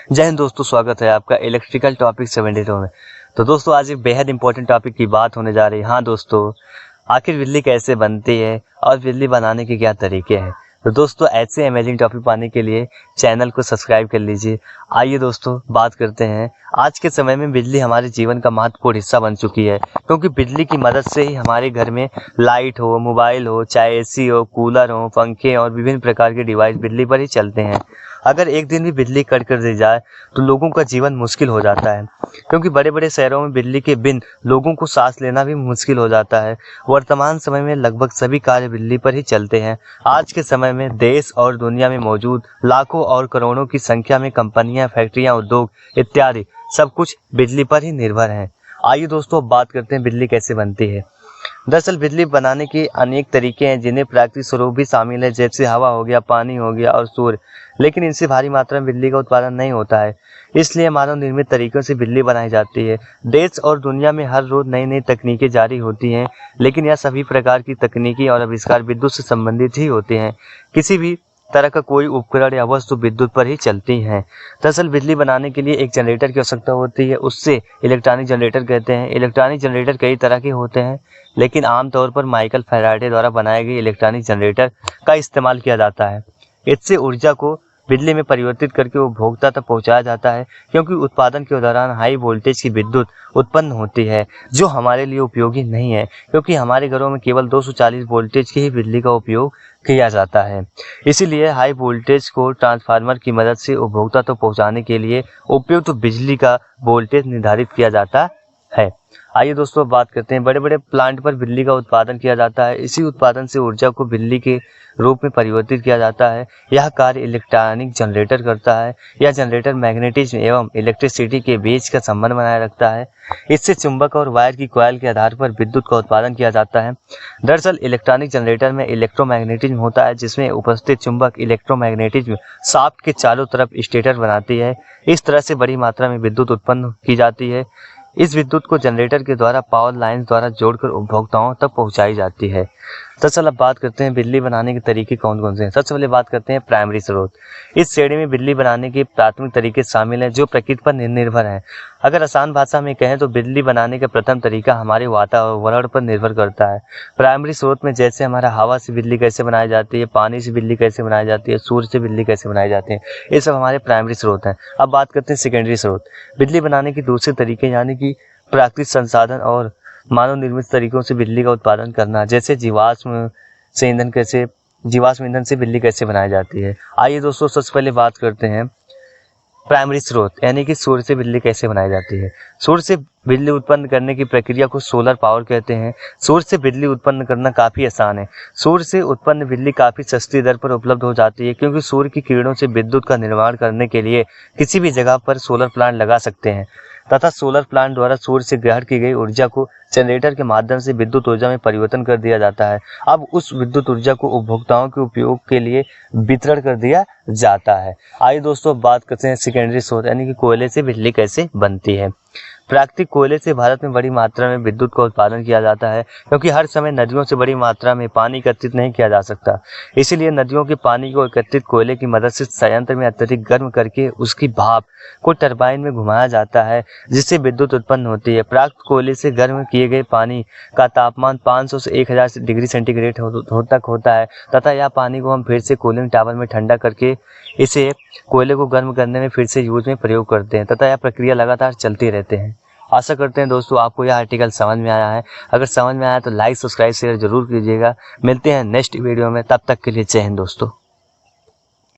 जय हिंद दोस्तों, स्वागत है आपका इलेक्ट्रिकल टॉपिक 72 में। तो दोस्तों आज एक बेहद इंपॉर्टेंट टॉपिक की बात होने जा रही है। हाँ दोस्तों, आखिर बिजली कैसे बनती है और बिजली बनाने के क्या तरीके हैं। तो दोस्तों ऐसे अमेजिंग टॉपिक पाने के लिए चैनल को सब्सक्राइब कर लीजिए। आइए दोस्तों बात करते हैं। आज के समय में बिजली हमारे जीवन का महत्वपूर्ण हिस्सा बन चुकी है, क्योंकि बिजली की मदद से ही हमारे घर में लाइट हो, मोबाइल हो, चाहे एसी हो, कूलर हो, पंखे और विभिन्न प्रकार के डिवाइस बिजली पर ही चलते हैं। अगर एक दिन भी बिजली कट कर दी जाए तो लोगों का जीवन मुश्किल हो जाता है, क्योंकि बड़े बड़े शहरों में बिजली के बिन लोगों को सांस लेना भी मुश्किल हो जाता है। वर्तमान समय में लगभग सभी कार्य बिजली पर ही चलते हैं। आज के समय में देश और दुनिया में मौजूद लाखों और करोड़ों की संख्या में कंपनियां, फैक्ट्रियां, उद्योग इत्यादि सब कुछ बिजली पर ही निर्भर हैं। आइए दोस्तों बात करते हैं बिजली कैसे बनती है। दरअसल बिजली बनाने के अनेक तरीके हैं, जिन्हें प्राकृतिक स्रोत भी शामिल है, जैसे हवा हो गया, पानी हो गया और सूर्य। लेकिन इनसे भारी मात्रा में बिजली का उत्पादन नहीं होता है, इसलिए मानव निर्मित तरीकों से बिजली बनाई जाती है। देश और दुनिया में हर रोज नई नई तकनीकें जारी होती हैं, लेकिन यह सभी प्रकार की तकनीकी और आविष्कार विद्युत से संबंधित ही होते हैं। किसी भी तरह का कोई उपकरण या वस्तु विद्युत पर ही चलती हैं। दरअसल बिजली बनाने के लिए एक जनरेटर की आवश्यकता होती है, उससे इलेक्ट्रॉनिक जनरेटर कहते हैं। इलेक्ट्रॉनिक जनरेटर कई तरह के होते हैं, लेकिन आमतौर पर माइकल फैराडे द्वारा बनाए गए इलेक्ट्रॉनिक जनरेटर का इस्तेमाल किया जाता है। इससे ऊर्जा को बिजली में परिवर्तित करके उपभोक्ता तक पहुंचाया जाता है, क्योंकि उत्पादन के दौरान हाई वोल्टेज की विद्युत उत्पन्न होती है, जो हमारे लिए उपयोगी नहीं है, क्योंकि हमारे घरों में केवल 240 वोल्टेज की ही बिजली का उपयोग किया जाता है। इसीलिए हाई वोल्टेज को ट्रांसफार्मर की मदद से उपभोक्ता तक पहुंचाने के लिए उपयुक्त बिजली का वोल्टेज निर्धारित किया जाता है। आइए दोस्तों बात करते हैं। बड़े बड़े प्लांट पर बिजली का उत्पादन किया जाता है। इसी उत्पादन से ऊर्जा को बिजली के रूप में परिवर्तित किया जाता है। यह कार्य इलेक्ट्रॉनिक जनरेटर करता है। यह जनरेटर मैग्नेटिज्म एवं इलेक्ट्रिसिटी के बीच का संबंध बनाए रखता है। इससे चुंबक और वायर की कॉइल के आधार पर विद्युत का उत्पादन किया जाता है। दरअसल इलेक्ट्रॉनिक जनरेटर में इलेक्ट्रोमैग्नेटिज्म होता है, जिसमें उपस्थित चुंबक इलेक्ट्रोमैग्नेटिज्म शाफ्ट के चारों तरफ स्टेटर बनाती है। इस तरह से बड़ी मात्रा में विद्युत उत्पन्न की जाती है। इस विद्युत को जनरेटर के द्वारा पावर लाइन द्वारा जोड़कर उपभोक्ताओं तक पहुंचाई जाती है। दरअसल अब बात करते हैं बिजली बनाने के तरीके कौन कौन से हैं। सबसे पहले बात करते हैं प्राइमरी स्रोत। इस श्रेणी में बिजली बनाने के प्राथमिक तरीके शामिल हैं, जो प्रकृति पर निर्भर हैं। अगर आसान भाषा में कहें तो बिजली बनाने का प्रथम तरीका हमारे वातावरण पर निर्भर करता है। प्राइमरी स्रोत में जैसे हमारा हवा से बिजली कैसे बनाई जाती है, पानी से बिजली कैसे बनाई जाती है, सूर्य से बिजली कैसे बनाई जाती है, ये सब हमारे प्राइमरी स्रोत हैं। अब बात करते हैं सेकेंडरी स्रोत। बिजली बनाने के दूसरे तरीके यानी कि प्राकृतिक संसाधन और मानव निर्मित तरीकों से बिजली का उत्पादन करना, जैसे जीवाश्म ईंधन से बिजली कैसे बनाई जाती है। आइए दोस्तों सबसे पहले बात करते हैं प्राइमरी स्रोत यानी कि सूर्य से बिजली कैसे बनाई जाती है। सूर्य से बिजली उत्पन्न करने की प्रक्रिया को सोलर पावर कहते हैं। सूर्य से बिजली उत्पन्न करना काफी आसान है। सूर्य से उत्पन्न बिजली काफी सस्ती दर पर उपलब्ध हो जाती है, क्योंकि सूर्य की किरणों से विद्युत का निर्माण करने के लिए किसी भी जगह पर सोलर प्लांट लगा सकते हैं, तथा सोलर प्लांट द्वारा सूर्य से ग्रहण की गई ऊर्जा को जनरेटर के माध्यम से विद्युत ऊर्जा में परिवर्तन कर दिया जाता है। अब उस विद्युत ऊर्जा को उपभोक्ताओं के उपयोग के लिए वितरण कर दिया जाता है। आइए दोस्तों बात करते हैं सेकेंडरी स्रोत यानी कि कोयले से बिजली कैसे बनती है। प्राकृतिक कोयले से भारत में बड़ी मात्रा में विद्युत का उत्पादन किया जाता है, क्योंकि हर समय नदियों से बड़ी मात्रा में पानी एकत्रित नहीं किया जा सकता। इसीलिए नदियों के पानी को एकत्रित कोयले की मदद से संयंत्र में अत्यधिक गर्म करके उसकी भाप को टरबाइन में घुमाया जाता है, जिससे विद्युत उत्पन्न होती है। प्राप्त कोयले से गर्म किए गए पानी का तापमान 500 से 1000 डिग्री सेंटीग्रेड तक होता है, तथा यह पानी को हम फिर से कूलिंग टावर में ठंडा करके इसे कोयले को गर्म करने में फिर से यूज में प्रयोग करते हैं, तथा यह प्रक्रिया लगातार चलती रहते हैं। आशा करते हैं दोस्तों आपको यह आर्टिकल समझ में आया है। अगर समझ में आया तो लाइक, सब्सक्राइब, शेयर जरूर कीजिएगा। मिलते हैं नेक्स्ट वीडियो में, तब तक के लिए जय हिंद दोस्तों।